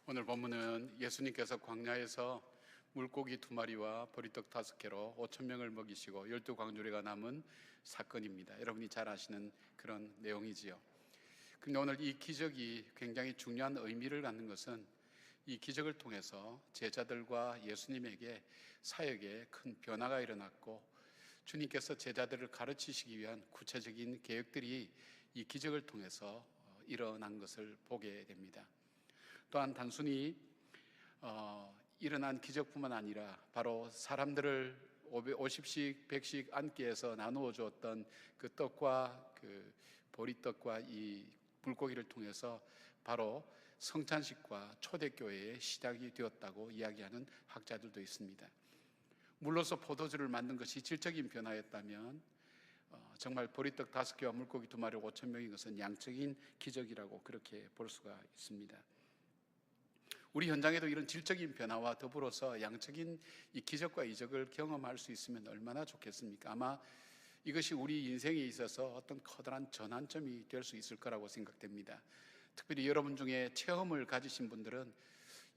오늘 본문은 예수님께서 광야에서 물고기 2마리와 보리떡 5개로 5,000명을 먹이시고 12광주리가 남은 사건입니다. 여러분이 잘 아시는 그런 내용이지요. 그런데 오늘 이 기적이 굉장히 중요한 의미를 갖는 것은 이 기적을 통해서 제자들과 예수님에게 사역에 큰 변화가 일어났고, 주님께서 제자들을 가르치시기 위한 구체적인 계획들이 이 기적을 통해서 일어난 것을 보게 됩니다. 또한 단순히 일어난 기적뿐만 아니라 바로 사람들을 50씩 100씩 앉게 해서 나누어 주었던 그 떡과 그 보리떡과 이 물고기를 통해서 바로 성찬식과 초대교회의 시작이 되었다고 이야기하는 학자들도 있습니다. 물로서 포도주를 만든 것이 질적인 변화였다면 정말 보리떡 5개와 물고기 2마리 5,000명인 것은 양적인 기적이라고 그렇게 볼 수가 있습니다. 우리 현장에도 이런 질적인 변화와 더불어서 양적인 이 기적과 이적을 경험할 수 있으면 얼마나 좋겠습니까? 아마 이것이 우리 인생에 있어서 어떤 커다란 전환점이 될 수 있을 거라고 생각됩니다. 특별히 여러분 중에 체험을 가지신 분들은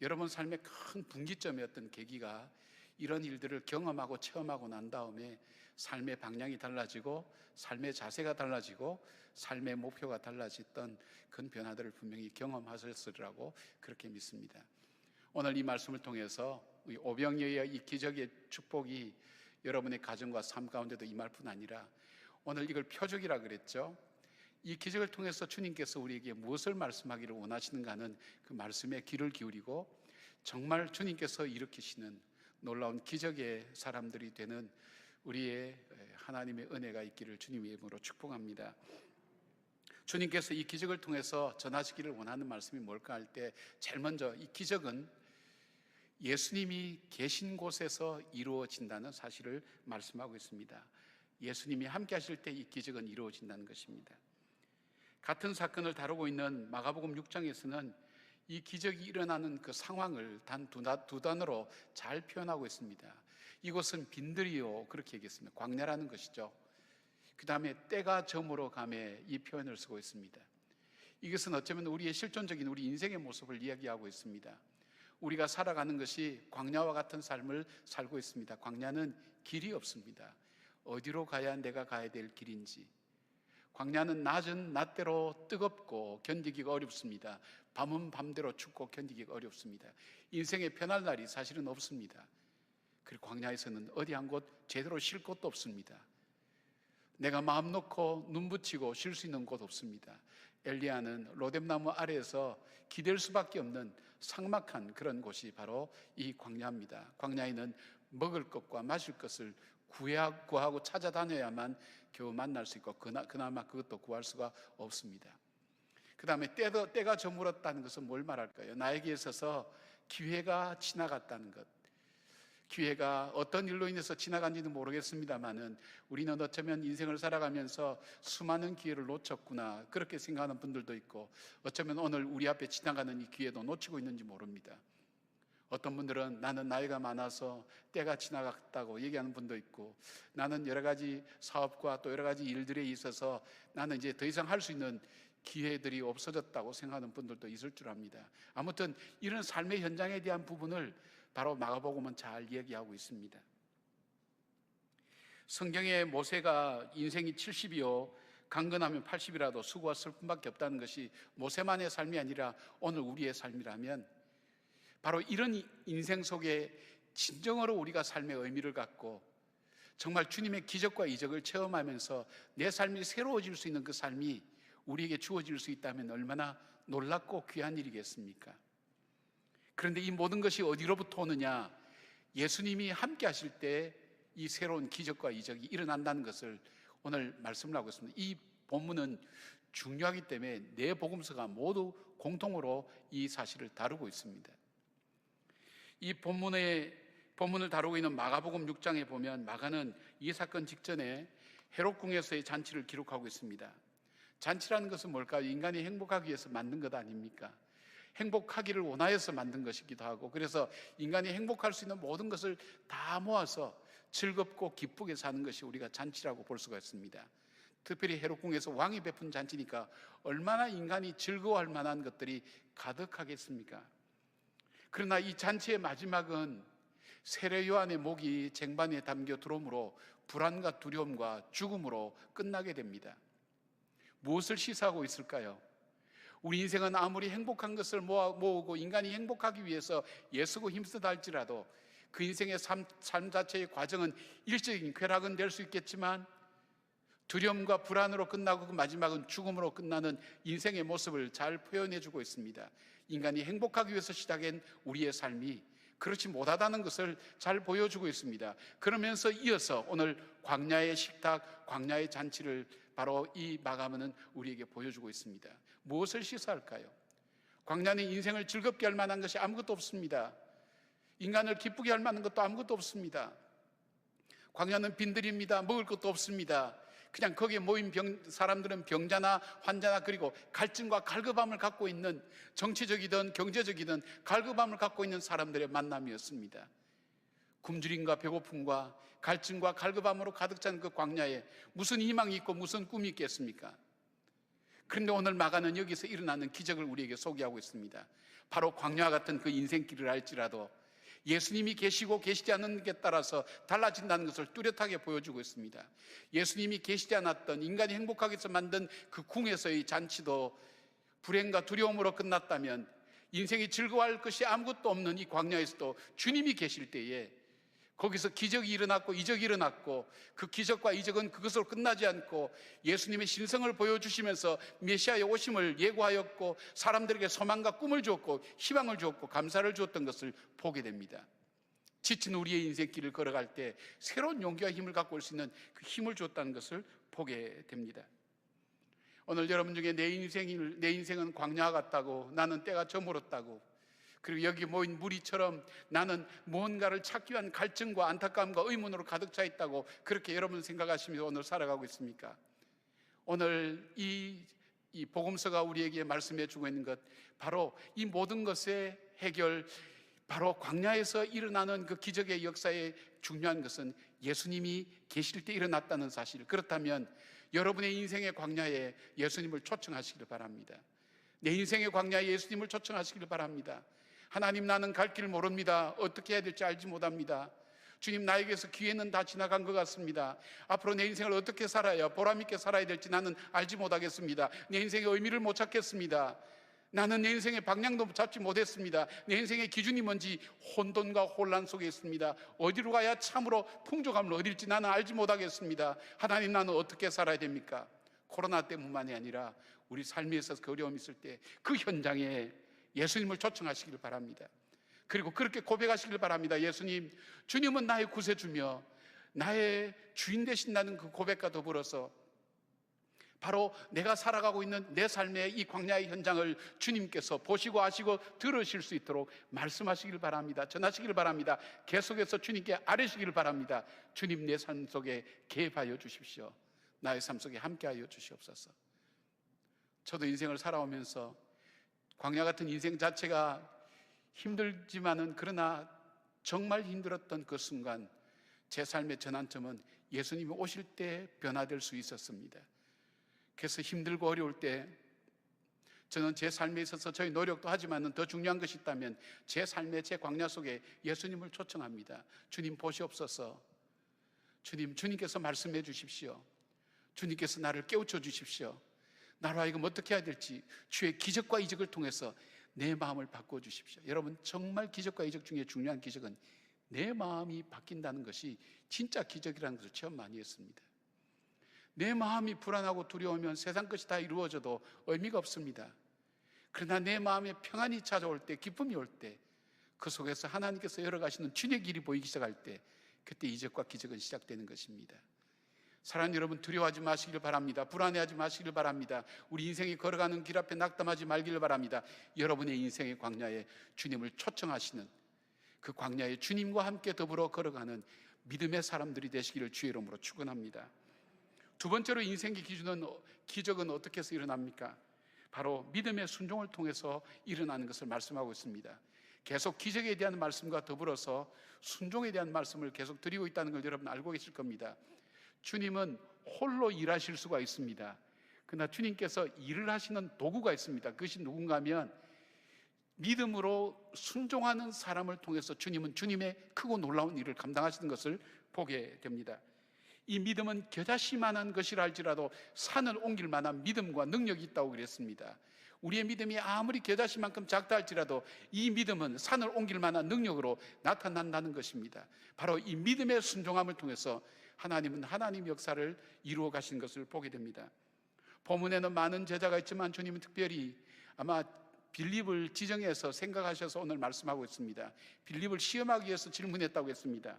여러분 삶의 큰 분기점이었던 계기가 이런 일들을 경험하고 체험하고 난 다음에 삶의 방향이 달라지고 삶의 자세가 달라지고 삶의 목표가 달라졌던 그런 변화들을 분명히 경험하셨으리라고 그렇게 믿습니다. 오늘 이 말씀을 통해서 오병이어의 이 기적의 축복이 여러분의 가정과 삶 가운데도 임할 뿐 아니라 오늘 이걸 표적이라 그랬죠. 이 기적을 통해서 주님께서 우리에게 무엇을 말씀하기를 원하시는가 하는 그 말씀에 귀를 기울이고 정말 주님께서 일으키시는 놀라운 기적의 사람들이 되는 우리의 하나님의 은혜가 있기를 주님의 이름으로 축복합니다. 주님께서 이 기적을 통해서 전하시기를 원하는 말씀이 뭘까 할 때 제일 먼저 이 기적은 예수님이 계신 곳에서 이루어진다는 사실을 말씀하고 있습니다. 예수님이 함께 하실 때 이 기적은 이루어진다는 것입니다. 같은 사건을 다루고 있는 마가복음 6장에서는 이 기적이 일어나는 그 상황을 단 두 단어로 잘 표현하고 있습니다. 이곳은 빈들이요, 그렇게 얘기했습니다. 광야라는 것이죠. 그 다음에 때가 저물어 가매, 이 표현을 쓰고 있습니다. 이것은 어쩌면 우리의 실존적인 우리 인생의 모습을 이야기하고 있습니다. 우리가 살아가는 것이 광야와 같은 삶을 살고 있습니다. 광야는 길이 없습니다. 어디로 가야 내가 가야 될 길인지, 광야는 낮은 낮대로 뜨겁고 견디기가 어렵습니다. 밤은 밤대로 춥고 견디기가 어렵습니다. 인생에 편할 날이 사실은 없습니다. 그리고 광야에서는 어디 한 곳 제대로 쉴 곳도 없습니다. 내가 마음 놓고 눈 붙이고 쉴 수 있는 곳 없습니다. 엘리야는 로뎀나무 아래에서 기댈 수밖에 없는 삭막한 그런 곳이 바로 이 광야입니다. 광야에는 먹을 것과 마실 것을 구하고 찾아다녀야만 겨우 만날 수 있고 그나마 그것도 구할 수가 없습니다. 그 다음에 때가 저물었다는 것은 뭘 말할까요? 나에게 있어서 기회가 지나갔다는 것. 기회가 어떤 일로 인해서 지나간지는 모르겠습니다만은 우리는 어쩌면 인생을 살아가면서 수많은 기회를 놓쳤구나 그렇게 생각하는 분들도 있고, 어쩌면 오늘 우리 앞에 지나가는 이 기회도 놓치고 있는지 모릅니다. 어떤 분들은 나는 나이가 많아서 때가 지나갔다고 얘기하는 분도 있고, 나는 여러 가지 사업과 또 여러 가지 일들에 있어서 나는 이제 더 이상 할 수 있는 기회들이 없어졌다고 생각하는 분들도 있을 줄 압니다. 아무튼 이런 삶의 현장에 대한 부분을 바로 마가복음은 잘 얘기하고 있습니다. 성경에 모세가 인생이 70이요 강건하면 80이라도 수고와 슬픔밖에 없다는 것이 모세만의 삶이 아니라 오늘 우리의 삶이라면, 바로 이런 인생 속에 진정으로 우리가 삶의 의미를 갖고 정말 주님의 기적과 이적을 체험하면서 내 삶이 새로워질 수 있는 그 삶이 우리에게 주어질 수 있다면 얼마나 놀랍고 귀한 일이겠습니까? 그런데 이 모든 것이 어디로부터 오느냐? 예수님이 함께 하실 때 이 새로운 기적과 이적이 일어난다는 것을 오늘 말씀을 하고 있습니다. 이 본문은 중요하기 때문에 네 복음서가 모두 공통으로 이 사실을 다루고 있습니다. 이 본문을 다루고 있는 마가복음 6장에 보면 마가는 이 사건 직전에 헤롯궁에서의 잔치를 기록하고 있습니다. 잔치라는 것은 뭘까요? 인간이 행복하기 위해서 만든 것 아닙니까? 행복하기를 원하여서 만든 것이기도 하고, 그래서 인간이 행복할 수 있는 모든 것을 다 모아서 즐겁고 기쁘게 사는 것이 우리가 잔치라고 볼 수가 있습니다. 특별히 헤롯궁에서 왕이 베푼 잔치니까 얼마나 인간이 즐거워할 만한 것들이 가득하겠습니까? 그러나 이 잔치의 마지막은 세례 요한의 목이 쟁반에 담겨 들어오므로 불안과 두려움과 죽음으로 끝나게 됩니다. 무엇을 시사하고 있을까요? 우리 인생은 아무리 행복한 것을 모으고 인간이 행복하기 위해서 애쓰고 힘쓰다 할지라도 그 인생의 삶 자체의 과정은 일적인 쾌락은 될 수 있겠지만 두려움과 불안으로 끝나고 그 마지막은 죽음으로 끝나는 인생의 모습을 잘 표현해 주고 있습니다. 인간이 행복하기 위해서 시작한 우리의 삶이 그렇지 못하다는 것을 잘 보여주고 있습니다. 그러면서 이어서 오늘 광야의 식탁, 광야의 잔치를 바로 이 마가음은 우리에게 보여주고 있습니다. 무엇을 시사할까요? 광야는 인생을 즐겁게 할 만한 것이 아무것도 없습니다. 인간을 기쁘게 할 만한 것도 아무것도 없습니다. 광야는 빈들입니다. 먹을 것도 없습니다. 그냥 거기에 모인 사람들은 병자나 환자나 그리고 갈증과 갈급함을 갖고 있는, 정치적이든 경제적이든 갈급함을 갖고 있는 사람들의 만남이었습니다. 굶주림과 배고픔과 갈증과 갈급함으로 가득 찬 그 광야에 무슨 희망이 있고 무슨 꿈이 있겠습니까? 그런데 오늘 마가는 여기서 일어나는 기적을 우리에게 소개하고 있습니다. 바로 광야와 같은 그 인생길을 알지라도 예수님이 계시고 계시지 않는 게 따라서 달라진다는 것을 뚜렷하게 보여주고 있습니다. 예수님이 계시지 않았던, 인간이 행복하게 해서 만든 그 궁에서의 잔치도 불행과 두려움으로 끝났다면 인생이 즐거워할 것이 아무것도 없는 이 광야에서도 주님이 계실 때에 거기서 기적이 일어났고 이적이 일어났고, 그 기적과 이적은 그것으로 끝나지 않고 예수님의 신성을 보여주시면서 메시아의 오심을 예고하였고 사람들에게 소망과 꿈을 주었고 희망을 주었고 감사를 주었던 것을 보게 됩니다. 지친 우리의 인생길을 걸어갈 때 새로운 용기와 힘을 갖고 올 수 있는 그 힘을 주었다는 것을 보게 됩니다. 오늘 여러분 중에 내 인생은 광야 같다고, 나는 때가 저물었다고, 그리고 여기 모인 무리처럼 나는 무언가를 찾기 위한 갈증과 안타까움과 의문으로 가득 차 있다고 그렇게 여러분 생각하시면서 오늘 살아가고 있습니까? 오늘 이 복음서가 우리에게 말씀해 주고 있는 것, 바로 이 모든 것의 해결, 바로 광야에서 일어나는 그 기적의 역사의 중요한 것은 예수님이 계실 때 일어났다는 사실. 그렇다면 여러분의 인생의 광야에 예수님을 초청하시기를 바랍니다. 내 인생의 광야에 예수님을 초청하시기를 바랍니다. 하나님, 나는 갈 길 모릅니다. 어떻게 해야 될지 알지 못합니다. 주님, 나에게서 기회는 다 지나간 것 같습니다. 앞으로 내 인생을 어떻게 살아야 보람 있게 살아야 될지 나는 알지 못하겠습니다. 내 인생의 의미를 못 찾겠습니다. 나는 내 인생의 방향도 잡지 못했습니다. 내 인생의 기준이 뭔지 혼돈과 혼란 속에 있습니다. 어디로 가야 참으로 풍족함을 얻을지 나는 알지 못하겠습니다. 하나님, 나는 어떻게 살아야 됩니까? 코로나 때문만이 아니라 우리 삶에 있어서 그 어려움이 있을 때 그 현장에 예수님을 초청하시길 바랍니다. 그리고 그렇게 고백하시길 바랍니다. 예수님, 주님은 나의 구세주며 나의 주인 되신다는 그 고백과 더불어서 바로 내가 살아가고 있는 내 삶의 이 광야의 현장을 주님께서 보시고 아시고 들으실 수 있도록 말씀하시길 바랍니다. 전하시길 바랍니다. 계속해서 주님께 아뢰시길 바랍니다. 주님, 내 삶 속에 개입하여 주십시오. 나의 삶 속에 함께하여 주시옵소서. 저도 인생을 살아오면서 광야 같은 인생 자체가 힘들지만은, 그러나 정말 힘들었던 그 순간 제 삶의 전환점은 예수님이 오실 때 변화될 수 있었습니다. 그래서 힘들고 어려울 때 저는 제 삶에 있어서 저희 노력도 하지만 더 중요한 것이 있다면 제 삶의 제 광야 속에 예수님을 초청합니다. 주님, 보시옵소서. 주님께서 말씀해 주십시오. 주님께서 나를 깨우쳐 주십시오. 나로 하여금 어떻게 해야 될지 주의 기적과 이적을 통해서 내 마음을 바꿔주십시오. 여러분, 정말 기적과 이적 중에 중요한 기적은 내 마음이 바뀐다는 것이 진짜 기적이라는 것을 체험 많이 했습니다. 내 마음이 불안하고 두려우면 세상 것이 다 이루어져도 의미가 없습니다. 그러나 내 마음에 평안이 찾아올 때, 기쁨이 올 때, 그 속에서 하나님께서 열어가시는 주의 길이 보이기 시작할 때, 그때 이적과 기적은 시작되는 것입니다. 사랑하는 여러분, 두려워하지 마시길 바랍니다. 불안해하지 마시길 바랍니다. 우리 인생이 걸어가는 길 앞에 낙담하지 말기를 바랍니다. 여러분의 인생의 광야에 주님을 초청하시는 그 광야에 주님과 함께 더불어 걸어가는 믿음의 사람들이 되시기를 주의 이름으로 축원합니다. 두 번째로 인생의 기적은 어떻게 해서 일어납니까? 바로 믿음의 순종을 통해서 일어나는 것을 말씀하고 있습니다. 계속 기적에 대한 말씀과 더불어서 순종에 대한 말씀을 계속 드리고 있다는 걸 여러분 알고 계실 겁니다. 주님은 홀로 일하실 수가 있습니다. 그러나 주님께서 일을 하시는 도구가 있습니다. 그것이 누군가 하면 믿음으로 순종하는 사람을 통해서 주님은 주님의 크고 놀라운 일을 감당하시는 것을 보게 됩니다. 이 믿음은 겨자씨만한 것이라 할지라도 산을 옮길 만한 믿음과 능력이 있다고 그랬습니다. 우리의 믿음이 아무리 겨자씨만큼 작다 할지라도 이 믿음은 산을 옮길 만한 능력으로 나타난다는 것입니다. 바로 이 믿음의 순종함을 통해서 하나님은 하나님 역사를 이루어 가신 것을 보게 됩니다. 본문에는 많은 제자가 있지만 주님은 특별히 아마 빌립을 지정해서 생각하셔서 오늘 말씀하고 있습니다. 빌립을 시험하기 위해서 질문했다고 했습니다.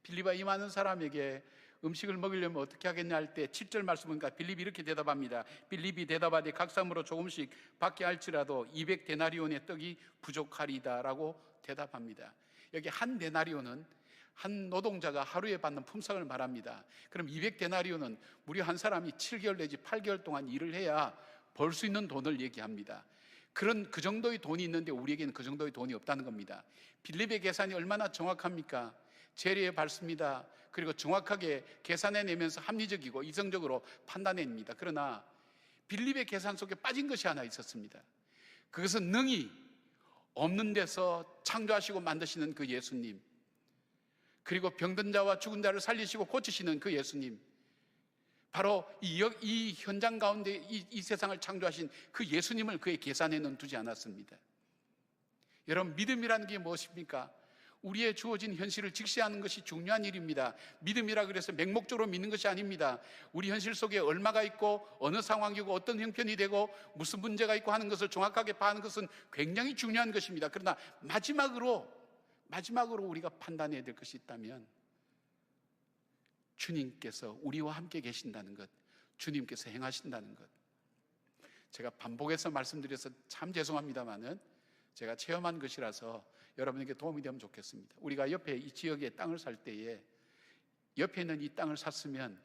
빌립아, 이 많은 사람에게 음식을 먹이려면 어떻게 하겠냐 할 때 7절 말씀 보니까 빌립이 이렇게 대답합니다. 빌립이 대답하되 각 사람으로 조금씩 받게 할지라도 200데나리온의 떡이 부족하리다 라고 대답합니다. 여기 한 데나리온은 한 노동자가 하루에 받는 품삯을 말합니다. 그럼 200데나리온은 무려 한 사람이 7개월 내지 8개월 동안 일을 해야 벌 수 있는 돈을 얘기합니다. 그 정도의 돈이 있는데 우리에게는 그 정도의 돈이 없다는 겁니다. 빌립의 계산이 얼마나 정확합니까? 재료에 밟습니다. 그리고 정확하게 계산해내면서 합리적이고 이성적으로 판단해냅니다. 그러나 빌립의 계산 속에 빠진 것이 하나 있었습니다. 그것은 능히 없는 데서 창조하시고 만드시는 그 예수님, 그리고 병든 자와 죽은 자를 살리시고 고치시는 그 예수님, 바로 이 현장 가운데 이 세상을 창조하신 그 예수님을 그의 계산에는 두지 않았습니다. 여러분, 믿음이라는 게 무엇입니까? 우리의 주어진 현실을 직시하는 것이 중요한 일입니다. 믿음이라 그래서 맹목적으로 믿는 것이 아닙니다. 우리 현실 속에 얼마가 있고 어느 상황이고 어떤 형편이 되고 무슨 문제가 있고 하는 것을 정확하게 파악하는 것은 굉장히 중요한 것입니다. 그러나 마지막으로 우리가 판단해야 될 것이 있다면 주님께서 우리와 함께 계신다는 것, 주님께서 행하신다는 것. 제가 반복해서 말씀드려서 참 죄송합니다만은 제가 체험한 것이라서 여러분에게 도움이 되면 좋겠습니다. 우리가 옆에 이 지역에 땅을 살 때에 옆에 있는 이 땅을 샀으면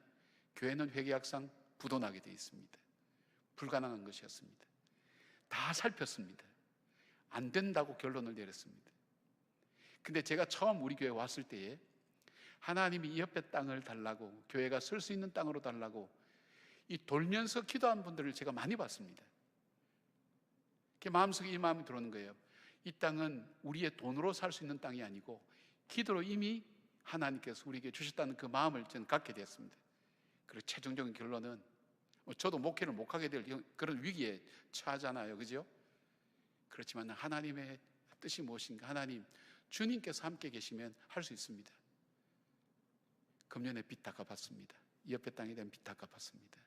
교회는 회계학상 부도나게 되어 있습니다. 불가능한 것이었습니다. 다 살폈습니다. 안 된다고 결론을 내렸습니다. 근데 제가 처음 우리 교회 왔을 때에 하나님이 이 옆에 땅을 달라고, 교회가 설 수 있는 땅으로 달라고 이 돌면서 기도한 분들을 제가 많이 봤습니다. 마음속에 이 마음이 들어오는 거예요. 이 땅은 우리의 돈으로 살 수 있는 땅이 아니고 기도로 이미 하나님께서 우리에게 주셨다는 그 마음을 저는 갖게 되었습니다. 그리고 최종적인 결론은 저도 목회를 못 하게 될 그런 위기에 처하잖아요, 그죠? 그렇지만 하나님의 뜻이 무엇인가? 하나님, 주님께서 함께 계시면 할 수 있습니다. 금년에 빚 다 갚았습니다. 이 옆에 땅에 대한 빚 다 갚았습니다.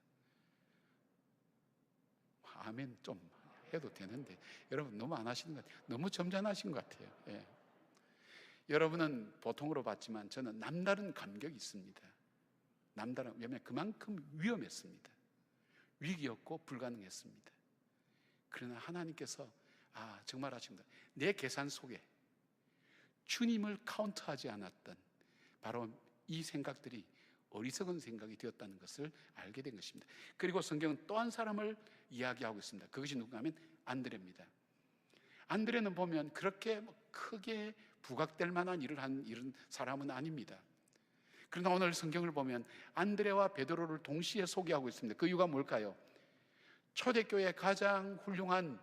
아멘 좀 해도 되는데 여러분 너무 안 하시는 것 같아요. 너무 점잖으신 것 같아요. 예. 여러분은 보통으로 봤지만 저는 남다른 감격이 있습니다. 왜냐하면 그만큼 위험했습니다. 위기였고 불가능했습니다. 그러나 하나님께서 정말 하십니다. 내 계산 속에 주님을 카운트하지 않았던 바로 이 생각들이 어리석은 생각이 되었다는 것을 알게 된 것입니다. 그리고 성경은 또 한 사람을 이야기하고 있습니다. 그것이 누군가 하면 안드레입니다. 안드레는 보면 그렇게 크게 부각될 만한 일을 한 이런 사람은 아닙니다. 그러나 오늘 성경을 보면 안드레와 베드로를 동시에 소개하고 있습니다. 그 이유가 뭘까요? 초대교회의 가장 훌륭한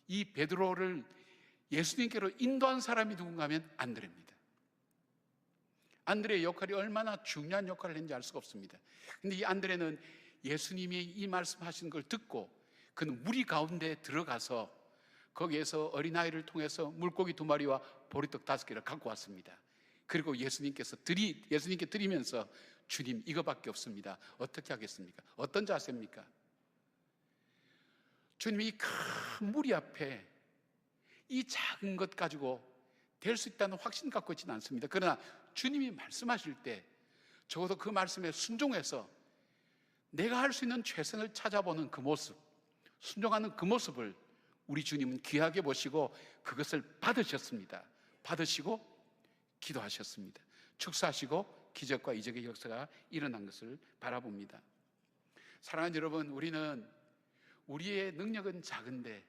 이 베드로를 예수님께로 인도한 사람이 누군가 하면 안드레입니다. 안드레의 역할이 얼마나 중요한 역할을 했는지 알 수가 없습니다. 그런데 이 안드레는 예수님이 이 말씀하신 걸 듣고 그는 무리 가운데 들어가서 거기에서 어린아이를 통해서 물고기 2마리와 보리떡 5개를 갖고 왔습니다. 그리고 예수님께 드리면서 주님, 이거밖에 없습니다. 어떻게 하겠습니까? 어떤 자세입니까? 주님이 큰 무리 앞에 이 작은 것 가지고 될 수 있다는 확신 갖고 있지는 않습니다. 그러나 주님이 말씀하실 때 적어도 그 말씀에 순종해서 내가 할 수 있는 최선을 찾아보는 그 모습, 순종하는 그 모습을 우리 주님은 귀하게 보시고 그것을 받으셨습니다. 받으시고 기도하셨습니다. 축사하시고 기적과 이적의 역사가 일어난 것을 바라봅니다. 사랑하는 여러분, 우리는 우리의 능력은 작은데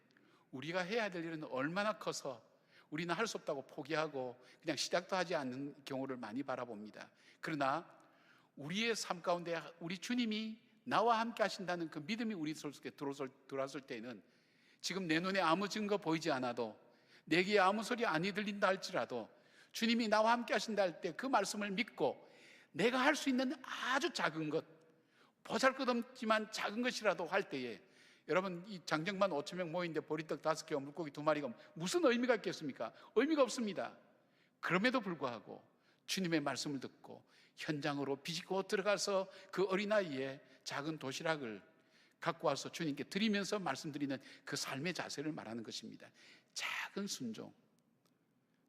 우리가 해야 될 일은 얼마나 커서 우리는 할 수 없다고 포기하고 그냥 시작도 하지 않는 경우를 많이 바라봅니다. 그러나 우리의 삶 가운데 우리 주님이 나와 함께 하신다는 그 믿음이 우리 속에 들어왔을 때는 지금 내 눈에 아무 증거 보이지 않아도, 내 귀에 아무 소리 안 들린다 할지라도 주님이 나와 함께 하신다 할 때 그 말씀을 믿고 내가 할 수 있는 아주 작은 것, 보잘것없지만 작은 것이라도 할 때에, 여러분, 이 장정만 5천 명 모인데 보리떡 5개와 물고기 2마리가 무슨 의미가 있겠습니까? 의미가 없습니다. 그럼에도 불구하고 주님의 말씀을 듣고 현장으로 비집고 들어가서 그 어린아이의 작은 도시락을 갖고 와서 주님께 드리면서 말씀드리는 그 삶의 자세를 말하는 것입니다. 작은 순종,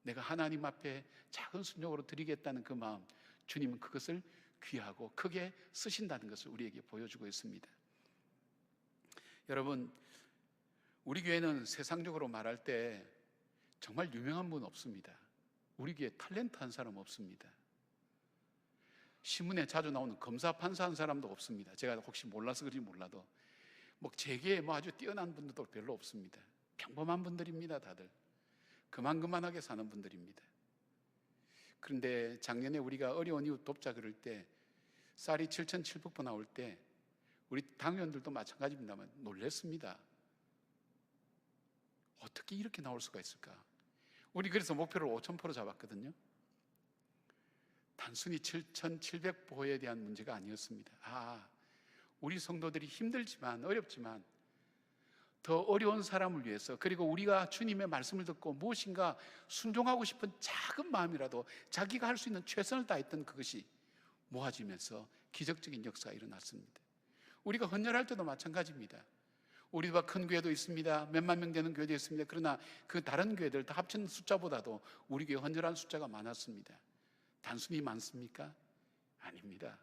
내가 하나님 앞에 작은 순종으로 드리겠다는 그 마음, 주님은 그것을 귀하고 크게 쓰신다는 것을 우리에게 보여주고 있습니다. 여러분, 우리 교회는 세상적으로 말할 때 정말 유명한 분 없습니다. 우리 교회에 탤런트 한 사람 없습니다. 신문에 자주 나오는 검사 판사 한 사람도 없습니다. 제가 혹시 몰라서 그런지 몰라도 뭐 제게 아주 뛰어난 분들도 별로 없습니다. 평범한 분들입니다. 다들 그만하게 사는 분들입니다. 그런데 작년에 우리가 어려운 이웃 돕자 그럴 때 쌀이 7,700부 나올 때 우리 당원들도 마찬가지입니다만 놀랬습니다. 어떻게 이렇게 나올 수가 있을까? 우리 그래서 목표를 5,000포로 잡았거든요. 단순히 7,700포에 대한 문제가 아니었습니다. 우리 성도들이 힘들지만 어렵지만 더 어려운 사람을 위해서, 그리고 우리가 주님의 말씀을 듣고 무엇인가 순종하고 싶은 작은 마음이라도 자기가 할 수 있는 최선을 다했던 그것이 모아지면서 기적적인 역사가 일어났습니다. 우리가 헌혈할 때도 마찬가지입니다. 우리가 큰 교회도 있습니다. 몇만 명 되는 교회도 있습니다. 그러나 그 다른 교회들 다 합친 숫자보다도 우리 교회 헌혈한 숫자가 많았습니다. 단순히 많습니까? 아닙니다.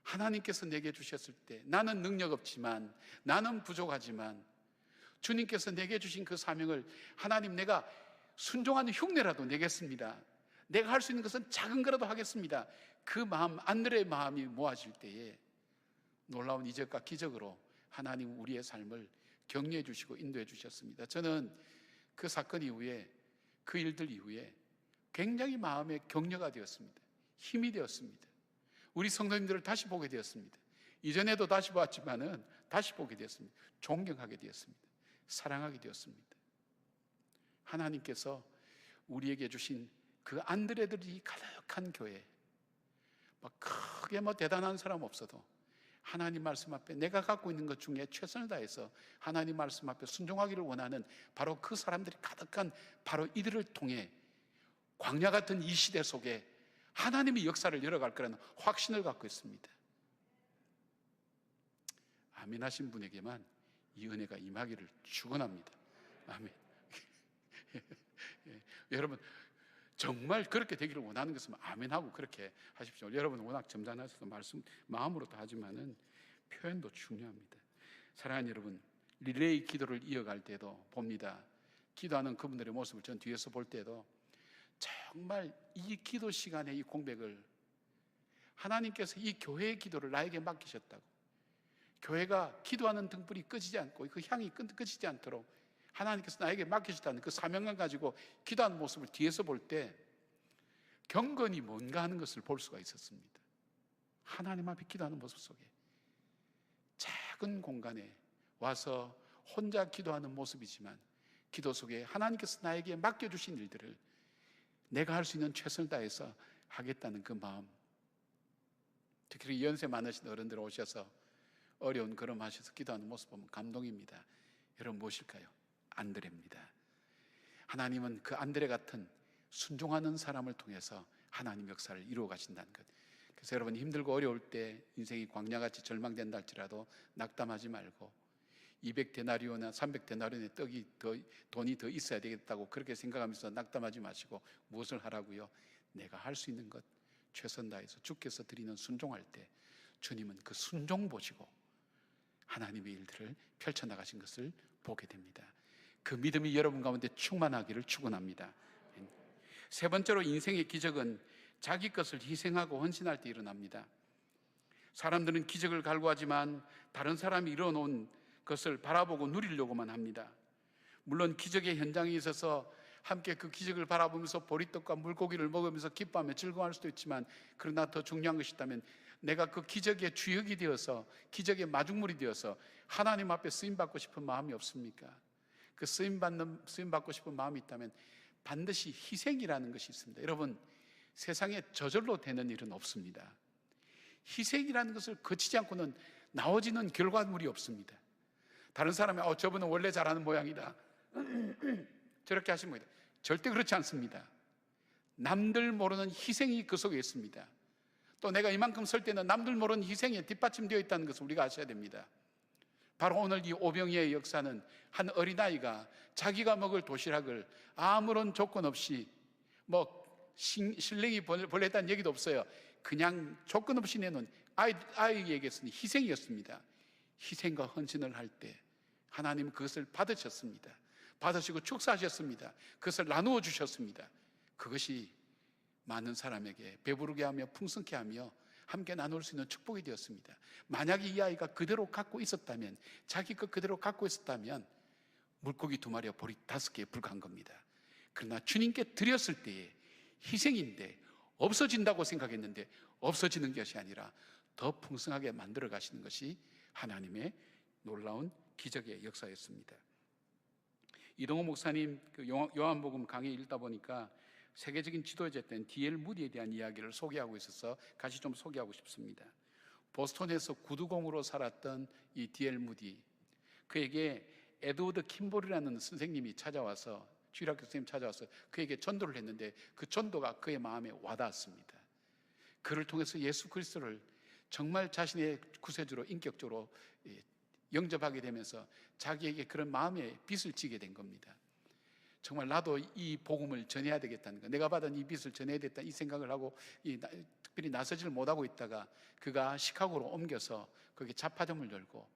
하나님께서 내게 주셨을 때, 나는 능력 없지만, 나는 부족하지만 주님께서 내게 주신 그 사명을, 하나님, 내가 순종하는 흉내라도 내겠습니다. 내가 할 수 있는 것은 작은 거라도 하겠습니다. 그 마음, 안드레의 마음이 모아질 때에 놀라운 이적과 기적으로 하나님 우리의 삶을 격려해 주시고 인도해 주셨습니다. 저는 그 사건 이후에, 그 일들 이후에 굉장히 마음의 격려가 되었습니다. 힘이 되었습니다. 우리 성도님들을 다시 보게 되었습니다. 이전에도 다시 봤지만은 다시 보게 되었습니다. 존경하게 되었습니다. 사랑하게 되었습니다. 하나님께서 우리에게 주신 그 안드레들이 가득한 교회, 크게 대단한 사람 없어도 하나님 말씀 앞에 내가 갖고 있는 것 중에 최선을 다해서 하나님 말씀 앞에 순종하기를 원하는 바로 그 사람들이 가득한 바로 이들을 통해 광야 같은 이 시대 속에 하나님의 역사를 열어갈 거라는 확신을 갖고 있습니다. 아멘 하신 분에게만 이 은혜가 임하기를 축원합니다. 아멘. 여러분, 정말 그렇게 되기를 원하는 것은 아멘하고 그렇게 하십시오. 여러분 워낙 점잖아서 말씀 마음으로도 하지만은 표현도 중요합니다. 사랑하는 여러분, 릴레이 기도를 이어갈 때도 봅니다. 기도하는 그분들의 모습을 전 뒤에서 볼 때도 정말 이 기도 시간에 이 공백을 하나님께서 이 교회의 기도를 나에게 맡기셨다고, 교회가 기도하는 등불이 꺼지지 않고 그 향이 꺼지지 않도록 하나님께서 나에게 맡기셨다는 그 사명감 가지고 기도하는 모습을 뒤에서 볼 때 경건이 뭔가 하는 것을 볼 수가 있었습니다. 하나님 앞에 기도하는 모습 속에 작은 공간에 와서 혼자 기도하는 모습이지만 기도 속에 하나님께서 나에게 맡겨주신 일들을 내가 할 수 있는 최선을 다해서 하겠다는 그 마음, 특히 연세 많으신 어른들 오셔서 어려운 걸음하셔서 기도하는 모습 보면 감동입니다. 여러분 무엇일까요? 안드레입니다. 하나님은 그 안드레 같은 순종하는 사람을 통해서 하나님 역사를 이루어 가신다는 것. 그래서 여러분 힘들고 어려울 때 인생이 광야같이 절망된다 할지라도 낙담하지 말고 200데나리온이나 300데나리온의 돈이 더 있어야 되겠다고 그렇게 생각하면서 낙담하지 마시고 무엇을 하라고요? 내가 할 수 있는 것 최선 다해서 주께서 드리는 순종할 때 주님은 그 순종 보시고 하나님의 일들을 펼쳐나가신 것을 보게 됩니다. 그 믿음이 여러분 가운데 충만하기를 축원합니다. 세 번째로 인생의 기적은 자기 것을 희생하고 헌신할 때 일어납니다. 사람들은 기적을 갈구하지만 다른 사람이 이뤄놓은 것을 바라보고 누리려고만 합니다. 물론 기적의 현장에 있어서 함께 그 기적을 바라보면서 보리떡과 물고기를 먹으면서 기뻐하며 즐거워할 수도 있지만, 그러나 더 중요한 것이 있다면 내가 그 기적의 주역이 되어서, 기적의 마중물이 되어서 하나님 앞에 쓰임받고 싶은 마음이 없습니까? 그 쓰임받고 싶은 마음이 있다면 반드시 희생이라는 것이 있습니다. 여러분, 세상에 저절로 되는 일은 없습니다. 희생이라는 것을 거치지 않고는 나오지는 결과물이 없습니다. 다른 사람이 저분은 원래 잘하는 모양이다 저렇게 하신 겁니다. 절대 그렇지 않습니다. 남들 모르는 희생이 그 속에 있습니다. 또 내가 이만큼 설 때는 남들 모르는 희생에 뒷받침되어 있다는 것을 우리가 아셔야 됩니다. 바로 오늘 이 오병이의 역사는 한 어린아이가 자기가 먹을 도시락을 아무런 조건 없이, 신령이 보냈다는 얘기도 없어요. 그냥 조건 없이 내놓은 아이에게서는 희생이었습니다. 희생과 헌신을 할 때 하나님은 그것을 받으셨습니다. 받으시고 축사하셨습니다. 그것을 나누어 주셨습니다. 그것이 많은 사람에게 배부르게 하며 풍성케 하며 함께 나눌 수 있는 축복이 되었습니다. 만약에 이 아이가 그대로 갖고 있었다면, 자기 것 그대로 갖고 있었다면 물고기 2마리와 보리 5개에 불과한 겁니다. 그러나 주님께 드렸을 때에 희생인데 없어진다고 생각했는데 없어지는 것이 아니라 더 풍성하게 만들어 가시는 것이 하나님의 놀라운 기적의 역사였습니다. 이동호 목사님 요한복음 강의 읽다 보니까 세계적인 지도자였던 D.L. 무디에 대한 이야기를 소개하고 있어서 같이 좀 소개하고 싶습니다. 보스턴에서 구두공으로 살았던 이 D.L. 무디, 그에게 에드워드 킴볼이라는 선생님이 찾아와서, 주일학교 선생님 찾아와서 그에게 전도를 했는데 그 전도가 그의 마음에 와닿았습니다. 그를 통해서 예수 그리스도를 정말 자신의 구세주로 인격적으로 영접하게 되면서 자기에게 그런 마음의 빚을 지게 된 겁니다. 정말 나도 이 복음을 전해야 되겠다는 거, 내가 받은 이 빚을 전해야 되겠다 이 생각을 하고 특별히 나서지를 못하고 있다가 그가 시카고로 옮겨서 거기 잡화점을 열고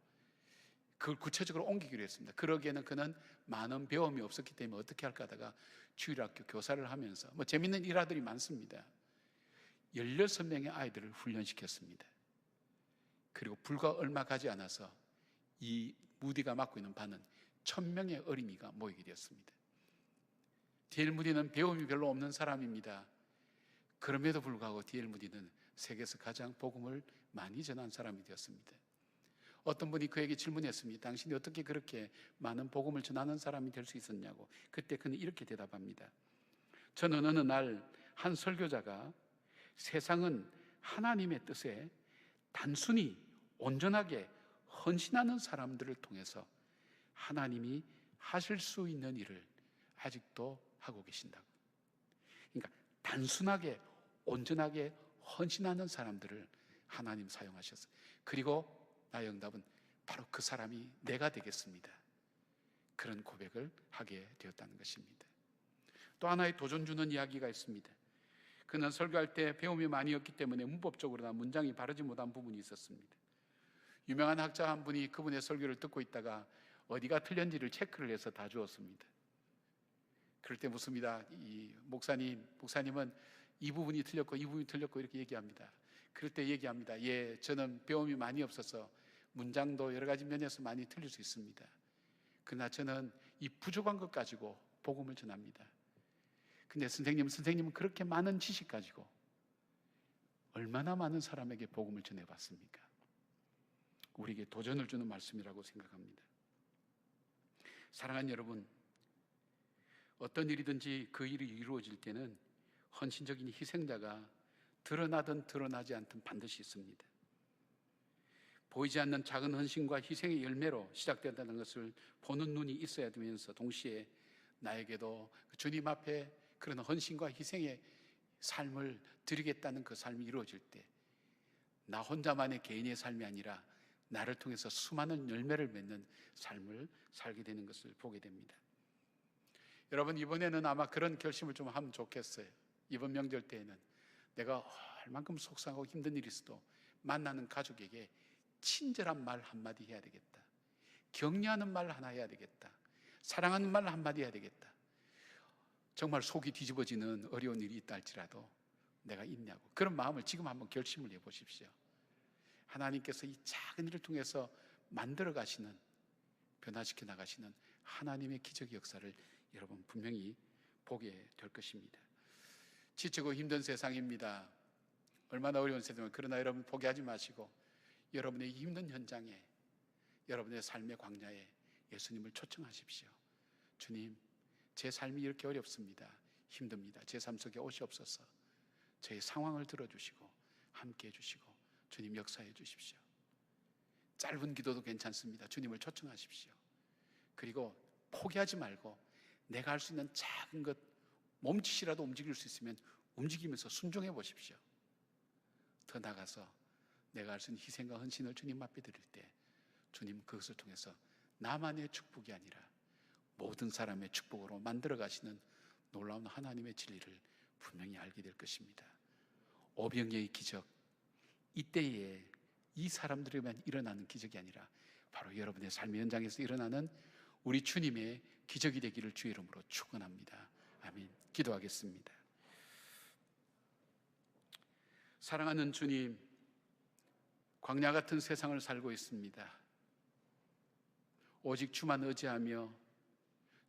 그걸 구체적으로 옮기기로 했습니다. 그러기에는 그는 많은 배움이 없었기 때문에 어떻게 할까 하다가 주일학교 교사를 하면서 재밌는 일화들이 많습니다. 16명의 아이들을 훈련시켰습니다. 그리고 불과 얼마 가지 않아서 이 무디가 맡고 있는 반은 1000명의 어린이가 모이게 되었습니다. D.L. 무디는 배움이 별로 없는 사람입니다. 그럼에도 불구하고 D.L. 무디는 세계에서 가장 복음을 많이 전한 사람이 되었습니다. 어떤 분이 그에게 질문했습니다. 당신이 어떻게 그렇게 많은 복음을 전하는 사람이 될 수 있었냐고. 그때 그는 이렇게 대답합니다. 저는 어느 날 한 설교자가 세상은 하나님의 뜻에 단순히 온전하게 헌신하는 사람들을 통해서 하나님이 하실 수 있는 일을 아직도 하고 계신다고. 그러니까 단순하게 온전하게 헌신하는 사람들을 하나님 사용하셨어요. 그리고 나의 응답은 바로 그 사람이 내가 되겠습니다. 그런 고백을 하게 되었다는 것입니다. 또 하나의 도전 주는 이야기가 있습니다. 그는 설교할 때 배움이 많이 없기 때문에 문법적으로나 문장이 바르지 못한 부분이 있었습니다. 유명한 학자 한 분이 그분의 설교를 듣고 있다가 어디가 틀렸는지를 체크를 해서 다 주었습니다. 그럴 때 묻습니다. 이 목사님은 이 부분이 틀렸고 이 부분이 틀렸고 이렇게 얘기합니다. 그럴 때 얘기합니다. 예, 저는 배움이 많이 없어서 문장도 여러 가지 면에서 많이 틀릴 수 있습니다. 그러나 저는 이 부족한 것 가지고 복음을 전합니다. 근데 선생님은 그렇게 많은 지식 가지고 얼마나 많은 사람에게 복음을 전해봤습니까? 우리에게 도전을 주는 말씀이라고 생각합니다. 사랑하는 여러분, 어떤 일이든지 그 일이 이루어질 때는 헌신적인 희생자가 드러나든 드러나지 않든 반드시 있습니다. 보이지 않는 작은 헌신과 희생의 열매로 시작된다는 것을 보는 눈이 있어야 되면서 동시에 나에게도 주님 앞에 그런 헌신과 희생의 삶을 드리겠다는 그 삶이 이루어질 때 나 혼자만의 개인의 삶이 아니라 나를 통해서 수많은 열매를 맺는 삶을 살게 되는 것을 보게 됩니다. 여러분, 이번에는 아마 그런 결심을 좀 하면 좋겠어요. 이번 명절 때에는 내가 얼만큼 속상하고 힘든 일이 있어도 만나는 가족에게 친절한 말 한마디 해야 되겠다. 격려하는 말 하나 해야 되겠다. 사랑하는 말 한마디 해야 되겠다. 정말 속이 뒤집어지는 어려운 일이 있다 할지라도 내가 있냐고. 그런 마음을 지금 한번 결심을 해보십시오. 하나님께서 이 작은 일을 통해서 만들어 가시는, 변화시켜 나가시는 하나님의 기적의 역사를 여러분 분명히 보게 될 것입니다. 지치고 힘든 세상입니다. 얼마나 어려운 세대면, 그러나 여러분 포기하지 마시고 여러분의 힘든 현장에, 여러분의 삶의 광야에 예수님을 초청하십시오. 주님, 제 삶이 이렇게 어렵습니다. 힘듭니다. 제 삶 속에 오시옵소서. 저의 상황을 들어주시고 함께 해주시고 주님 역사해 주십시오. 짧은 기도도 괜찮습니다. 주님을 초청하십시오. 그리고 포기하지 말고 내가 할 수 있는 작은 것, 몸짓이라도 움직일 수 있으면 움직이면서 순종해 보십시오. 더 나가서 내가 할 수 있는 희생과 헌신을 주님 앞에 드릴 때 주님 그것을 통해서 나만의 축복이 아니라 모든 사람의 축복으로 만들어 가시는 놀라운 하나님의 진리를 분명히 알게 될 것입니다. 오병이의 기적, 이때에 이 사람들에만 일어나는 기적이 아니라 바로 여러분의 삶의 현장에서 일어나는 우리 주님의 기적이 되기를 주의 이름으로 축원합니다. 아멘. 기도하겠습니다. 사랑하는 주님, 광야 같은 세상을 살고 있습니다. 오직 주만 의지하며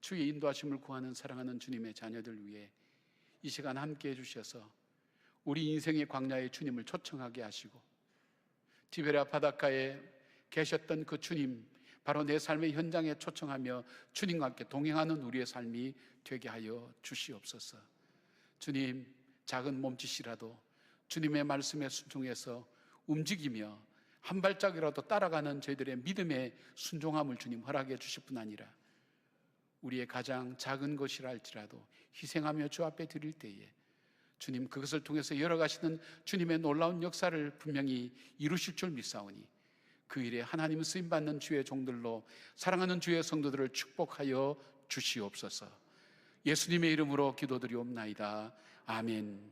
주의 인도하심을 구하는 사랑하는 주님의 자녀들 위해 이 시간 함께 해주셔서 우리 인생의 광야에 주님을 초청하게 하시고, 디베랴 바닷가에 계셨던 그 주님, 바로 내 삶의 현장에 초청하며 주님과 함께 동행하는 우리의 삶이 되게 하여 주시옵소서. 주님, 작은 몸짓이라도 주님의 말씀에 순종해서 움직이며 한 발짝이라도 따라가는 저희들의 믿음의 순종함을 주님 허락해 주실 뿐 아니라 우리의 가장 작은 것이라 할지라도 희생하며 주 앞에 드릴 때에 주님 그것을 통해서 열어가시는 주님의 놀라운 역사를 분명히 이루실 줄 믿사오니 그 일에 하나님 쓰임받는 주의 종들로 사랑하는 주의 성도들을 축복하여 주시옵소서. 예수님의 이름으로 기도드리옵나이다. 아멘.